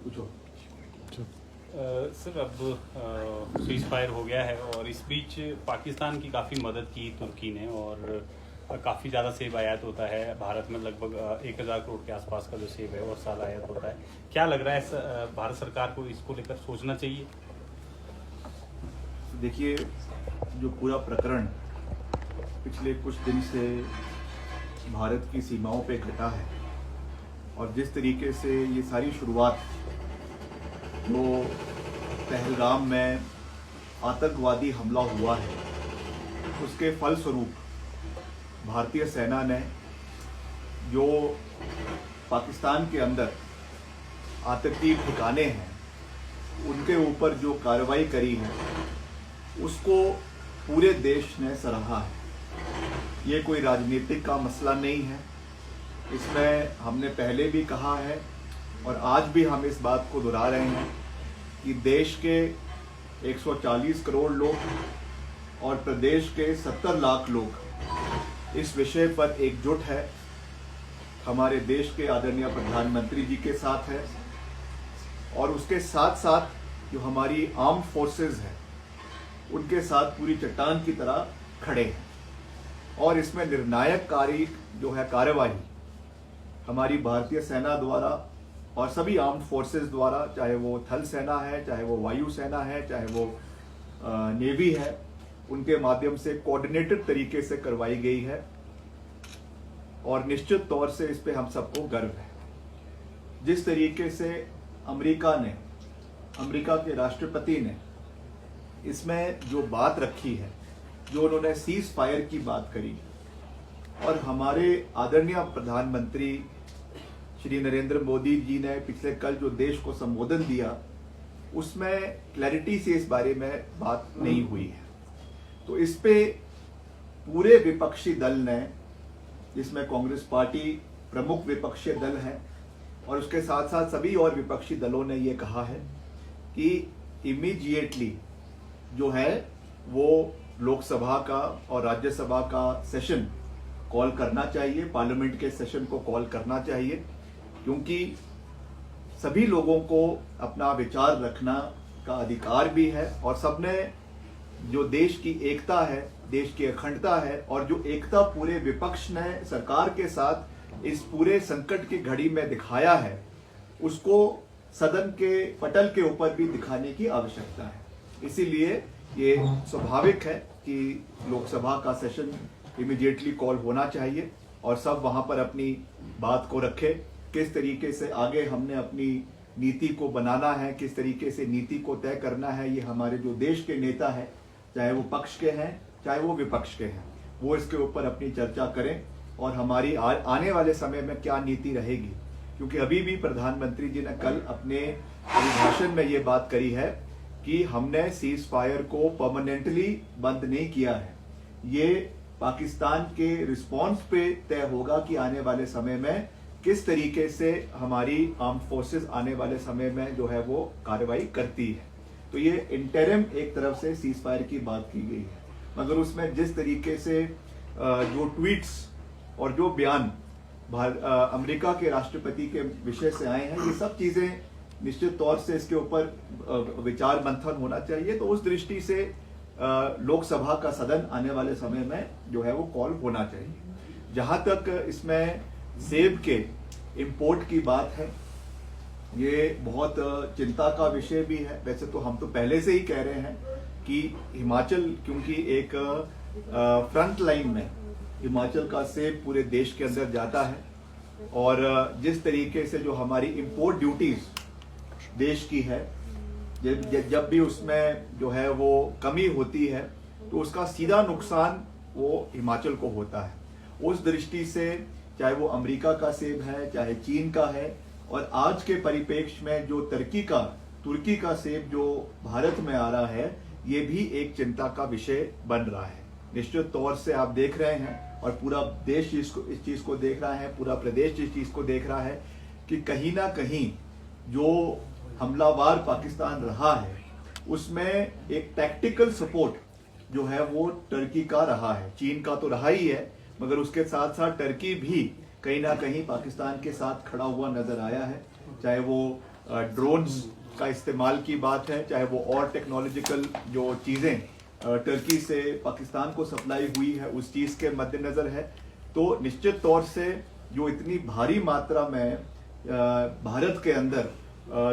पूछो। सर अब cease fire हो गया है और इस बीच पाकिस्तान की काफ़ी मदद की तुर्की ने और काफ़ी ज़्यादा सेब आयात होता है भारत में। लगभग 1000 करोड़ के आसपास का जो सेब है वो साल आयात होता है। क्या लग रहा है भारत सरकार को इसको लेकर सोचना चाहिए? देखिए, जो पूरा प्रकरण पिछले कुछ दिन से भारत की सीमाओं पे घटा है और जिस तरीके से ये सारी शुरुआत जो पहलगाम में आतंकवादी हमला हुआ है उसके फलस्वरूप भारतीय सेना ने जो पाकिस्तान के अंदर आतंकी ठिकाने हैं उनके ऊपर जो कार्रवाई करी है उसको पूरे देश ने सराहा है। ये कोई राजनीतिक का मसला नहीं है। इसमें हमने पहले भी कहा है और आज भी हम इस बात को दोहरा रहे हैं कि देश के 140 करोड़ लोग और प्रदेश के 70 लाख लोग इस विषय पर एकजुट है। हमारे देश के आदरणीय प्रधानमंत्री जी के साथ है और उसके साथ साथ जो हमारी आर्म्ड फोर्सेस है उनके साथ पूरी चट्टान की तरह खड़े हैं। और इसमें निर्णायक कार्य जो है कार्रवाई हमारी भारतीय सेना द्वारा और सभी आर्म्ड फोर्सेस द्वारा, चाहे वो थल सेना है, चाहे वो वायु सेना है, चाहे वो नेवी है, उनके माध्यम से कोऑर्डिनेटेड तरीके से करवाई गई है और निश्चित तौर से इस पे हम सबको गर्व है। जिस तरीके से अमेरिका के राष्ट्रपति ने इसमें जो बात रखी है, जो उन्होंने सीज फायर की बात करी और हमारे आदरणीय प्रधानमंत्री श्री नरेंद्र मोदी जी ने पिछले कल जो देश को संबोधन दिया उसमें क्लैरिटी से इस बारे में बात नहीं हुई है। तो इस पे पूरे विपक्षी दल ने, जिसमें कांग्रेस पार्टी प्रमुख विपक्षी दल है और उसके साथ साथ सभी और विपक्षी दलों ने ये कहा है कि इमीडिएटली जो है वो लोकसभा का और राज्यसभा का सेशन कॉल करना चाहिए, पार्लियामेंट के सेशन को कॉल करना चाहिए, क्योंकि सभी लोगों को अपना विचार रखना का अधिकार भी है और सबने जो देश की एकता है, देश की अखंडता है और जो एकता पूरे विपक्ष ने सरकार के साथ इस पूरे संकट की घड़ी में दिखाया है उसको सदन के पटल के ऊपर भी दिखाने की आवश्यकता है। इसीलिए ये स्वाभाविक है कि लोकसभा का सेशन इमीडिएटली कॉल होना चाहिए और सब वहां पर अपनी बात को रखें। किस तरीके से आगे हमने अपनी नीति को बनाना है, किस तरीके से नीति को तय करना है, ये हमारे जो देश के नेता हैं, चाहे वो पक्ष के हैं चाहे वो विपक्ष के हैं, वो इसके ऊपर अपनी चर्चा करें और हमारी आने वाले समय में क्या नीति रहेगी। क्योंकि अभी भी प्रधानमंत्री जी ने कल अपने अभिभाषण में ये बात करी है कि हमने सीज फायर को परमानेंटली बंद नहीं किया है। ये पाकिस्तान के रिस्पॉन्स पे तय होगा कि आने वाले समय में किस तरीके से हमारी आर्म्ड फोर्सेस आने वाले समय में जो है वो कार्रवाई करती है। तो ये इंटरिम एक तरफ से सीज फायर की बात की गई है, मगर उसमें जिस तरीके से जो ट्वीट्स और जो बयान अमेरिका के राष्ट्रपति के विषय से आए हैं, ये सब चीजें निश्चित तौर से इसके ऊपर विचार मंथन होना चाहिए। तो उस दृष्टि से लोकसभा का सदन आने वाले समय में जो है वो कॉल होना चाहिए। जहां तक इसमें सेब के इंपोर्ट की बात है, ये बहुत चिंता का विषय भी है। वैसे तो हम तो पहले से ही कह रहे हैं कि हिमाचल, क्योंकि एक फ्रंट लाइन में हिमाचल का सेब पूरे देश के अंदर जाता है और जिस तरीके से जो हमारी इंपोर्ट ड्यूटीज देश की है, जब भी उसमें जो है वो कमी होती है तो उसका सीधा नुकसान वो हिमाचल को होता है। उस दृष्टि से चाहे वो अमेरिका का सेब है, चाहे चीन का है, और आज के परिप्रेक्ष्य में जो तुर्की का सेब जो भारत में आ रहा है, ये भी एक चिंता का विषय बन रहा है। निश्चित तौर से आप देख रहे हैं और पूरा देश इस चीज को देख रहा है, पूरा प्रदेश इस चीज को देख रहा है कि कहीं ना कहीं जो हमलावर पाकिस्तान रहा है उसमें एक टैक्टिकल सपोर्ट जो है वो टर्की का रहा है। चीन का तो रहा ही है, मगर उसके साथ साथ टर्की भी कहीं ना कहीं पाकिस्तान के साथ खड़ा हुआ नजर आया है। चाहे वो ड्रोन्स का इस्तेमाल की बात है, चाहे वो और टेक्नोलॉजिकल जो चीज़ें टर्की से पाकिस्तान को सप्लाई हुई है उस चीज़ के मद्देनज़र है, तो निश्चित तौर से जो इतनी भारी मात्रा में भारत के अंदर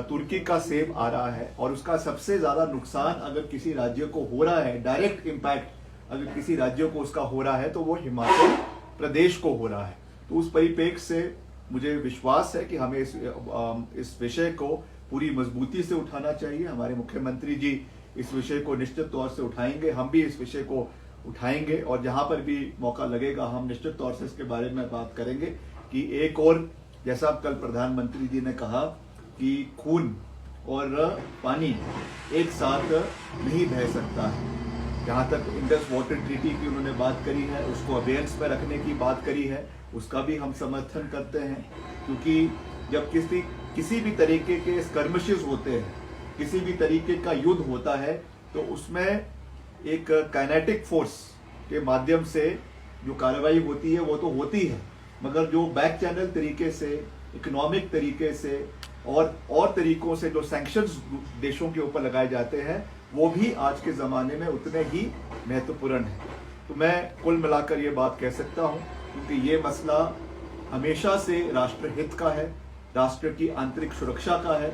तुर्की का सेब आ रहा है और उसका सबसे ज़्यादा नुकसान अगर किसी राज्य को हो रहा है, डायरेक्ट इम्पैक्ट अगर किसी राज्य को उसका हो रहा है तो वो हिमाचल प्रदेश को हो रहा है। तो उस परिप्रेक्ष्य से मुझे विश्वास है कि हमें इस विषय को पूरी मजबूती से उठाना चाहिए। हमारे मुख्यमंत्री जी इस विषय को निश्चित तौर से उठाएंगे, हम भी इस विषय को उठाएंगे और जहां पर भी मौका लगेगा हम निश्चित तौर से इसके बारे में बात करेंगे कि एक और, जैसा कल प्रधानमंत्री जी ने कहा कि खून और पानी एक साथ नहीं बह सकता है। जहाँ तक इंडस वाटर ट्रीटी की उन्होंने बात करी है, उसको अबेयंस में रखने की बात करी है, उसका भी हम समर्थन करते हैं, क्योंकि जब किसी भी तरीके के स्कर्मिशेस होते हैं, किसी भी तरीके का युद्ध होता है, तो उसमें एक काइनेटिक फोर्स के माध्यम से जो कार्रवाई होती है वो तो होती है, मगर जो बैक चैनल तरीके से, इकोनॉमिक तरीके से और तरीकों से जो सैंक्शंस देशों के ऊपर लगाए जाते हैं वो भी आज के ज़माने में उतने ही महत्वपूर्ण है। तो मैं कुल मिलाकर ये बात कह सकता हूँ, क्योंकि ये मसला हमेशा से राष्ट्रहित का है, राष्ट्र की आंतरिक सुरक्षा का है,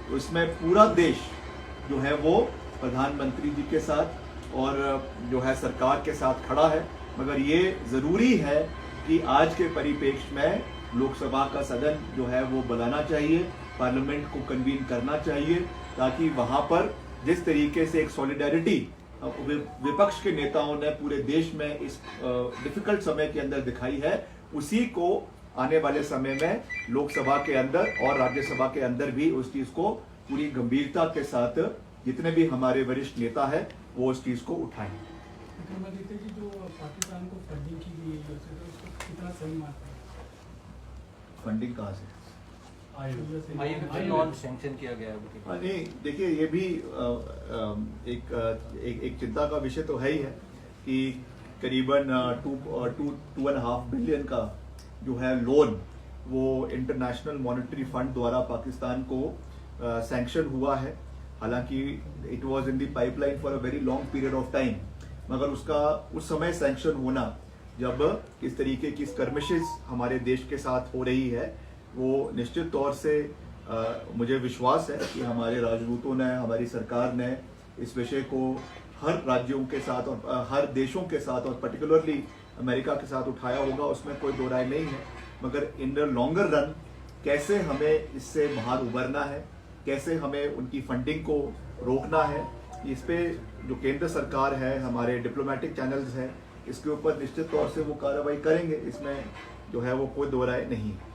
तो इसमें पूरा देश जो है वो प्रधानमंत्री जी के साथ और जो है सरकार के साथ खड़ा है। मगर ये ज़रूरी है कि आज के परिप्रेक्ष्य में लोकसभा का सदन जो है वो बुलाना चाहिए, पार्लियामेंट को कन्वीन करना चाहिए, ताकि वहाँ पर जिस तरीके से एक सॉलिडारिटी विपक्ष के नेताओं ने पूरे देश में इस डिफिकल्ट समय के अंदर दिखाई है, उसी को आने वाले समय में लोकसभा के अंदर और राज्यसभा के अंदर भी उस चीज़ को पूरी गंभीरता के साथ जितने भी हमारे वरिष्ठ नेता है वो उस चीज़ को उठाएं। विक्रमादित्य जी, जो पाकिस्तान को फंडिंग की गई है उसको कितना सही मानते हैं? फंडिंग कहाँ से? नॉन सैंक्शन किया गया है। नहीं, देखिए ये भी एक चिंता का विषय तो है ही है कि करीबन 2.5 बिलियन का जो है लोन वो इंटरनेशनल मॉनेटरी फंड द्वारा पाकिस्तान को सैंक्शन हुआ है। हालांकि it was in the pipeline for a very long period of time, मगर उसका उस समय सैंक्शन होना जब इस तरीके की स्कर्मिशेस हमारे देश के साथ हो रही है, वो निश्चित तौर से मुझे विश्वास है कि हमारे राजदूतों ने, हमारी सरकार ने इस विषय को हर राज्यों के साथ और हर देशों के साथ और पर्टिकुलरली अमेरिका के साथ उठाया होगा, उसमें कोई दो राय नहीं है। मगर इन द लॉन्गर रन कैसे हमें इससे बाहर उबरना है, कैसे हमें उनकी फंडिंग को रोकना है, इस पे जो केंद्र सरकार है, हमारे डिप्लोमेटिक चैनल्स हैं, इसके ऊपर निश्चित तौर से वो कार्रवाई करेंगे, इसमें जो है वो कोई दो राय नहीं है।